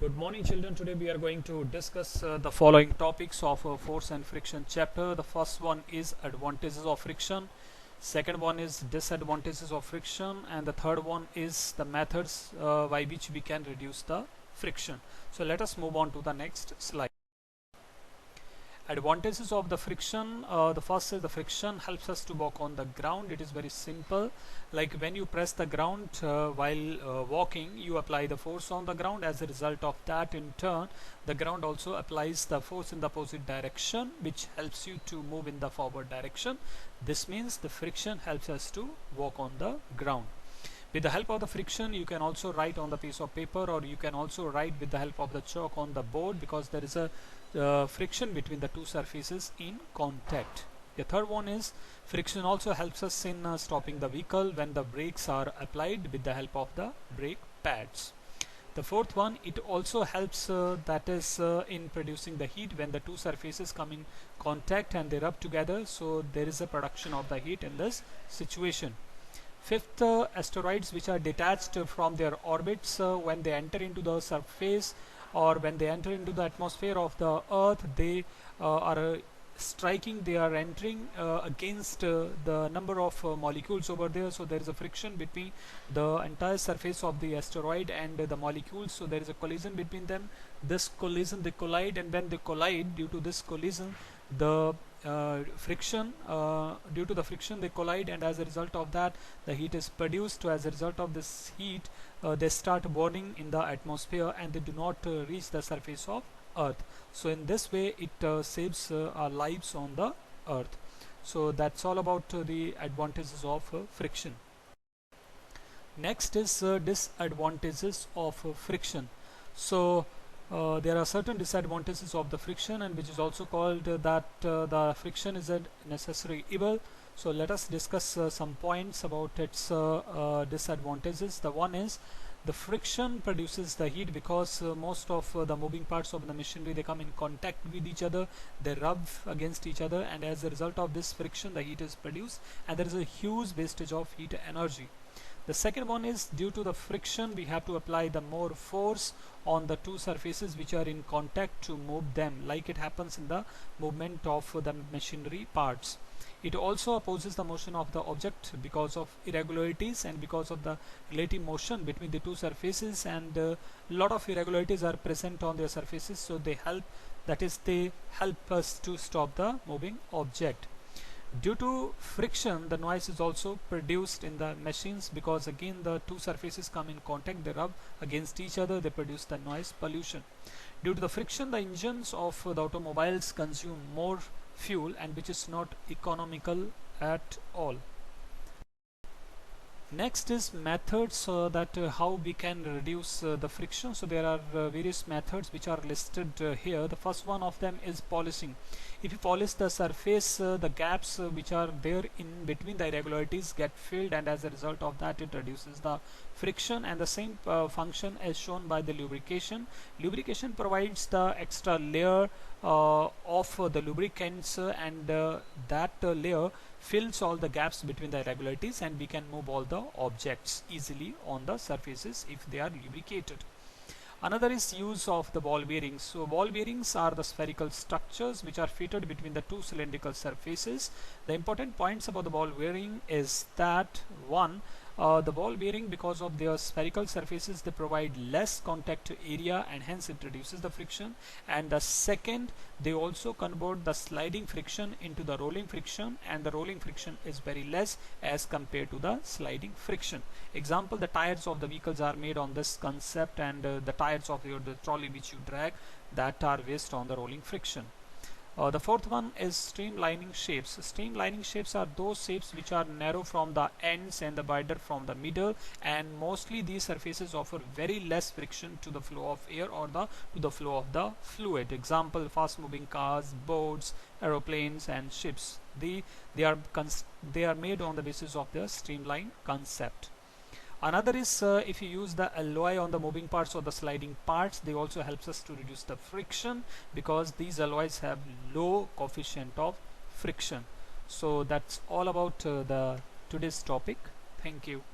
Good morning, children. Today we are going to discuss the following topics of force and friction chapter. The first one is advantages of friction, second one is disadvantages of friction, and the third one is the methods by which we can reduce the friction. So let us move on to the next slide. Advantages of the friction. The first is the friction helps us to walk on the ground. It is very simple. Like when you press the ground while walking, you apply the force on the ground. As a result of that, in turn, the ground also applies the force in the opposite direction, which helps you to move in the forward direction. This means the friction helps us to walk on the ground. With the help of the friction, you can also write on the piece of paper, or you can also write with the help of the chalk on the board, because there is a friction between the two surfaces in contact. The third one is friction also helps us in stopping the vehicle when the brakes are applied with the help of the brake pads. The fourth one, it also helps in producing the heat when the two surfaces come in contact and they rub together, so there is a production of the heat in this situation. Fifth, asteroids which are detached from their orbits, when they enter into the surface or when they enter into the atmosphere of the earth, they are striking, they are entering against the number of molecules over there, so there is a friction between the entire surface of the asteroid and the molecules, so there is a collision between them. This collision, they collide, and when they collide, due to this collision, the friction, due to the friction they collide, and as a result of that the heat is produced. So as a result of this heat, they start burning in the atmosphere and they do not reach the surface of earth. So in this way it saves our lives on the earth. So that's all about the advantages of friction. Next is disadvantages of friction. So there are certain disadvantages of the friction, and which is also called that the friction is a necessary evil. So let us discuss some points about its disadvantages. The one is the friction produces the heat, because most of the moving parts of the machinery, they come in contact with each other, they rub against each other, and as a result of this friction the heat is produced, and there is a huge wastage of heat energy. The second one is, due to the friction we have to apply the more force on the two surfaces which are in contact to move them, like it happens in the movement of the machinery parts. It also opposes the motion of the object because of irregularities and because of the relative motion between the two surfaces, and a lot of irregularities are present on their surfaces, so they help, that is, they help us to stop the moving object. Due to friction, the noise is also produced in the machines, because again the two surfaces come in contact, they rub against each other, they produce the noise pollution. Due to the friction, the engines of the automobiles consume more fuel, and which is not economical at all. Next is methods, how we can reduce the friction. So there are various methods which are listed here. The first one of them is polishing. If you polish the surface, the gaps which are there in between the irregularities get filled, and as a result of that it reduces the friction. And the same function is shown by the lubrication. Lubrication provides the extra layer of the lubricants, and that layer fills all the gaps between the irregularities, and we can move all the objects easily on the surfaces if they are lubricated. Another is use of the ball bearings. So ball bearings are the spherical structures which are fitted between the two cylindrical surfaces. The important points about the ball bearing is that, one, the ball bearing, because of their spherical surfaces, they provide less contact area, and hence it reduces the friction. And the second, they also convert the sliding friction into the rolling friction, and the rolling friction is very less as compared to the sliding friction. Example, the tires of the vehicles are made on this concept, and the tires of the trolley which you drag, that are based on the rolling friction. The fourth one is streamlining shapes. Streamlining shapes are those shapes which are narrow from the ends and the wider from the middle, and mostly these surfaces offer very less friction to the flow of air or to the flow of the fluid. Example, fast moving cars, boats, aeroplanes and ships. They are made on the basis of the streamline concept. Another is if you use the alloy on the moving parts or the sliding parts, they also helps us to reduce the friction, because these alloys have low coefficient of friction. So that's all about the today's topic. Thank you.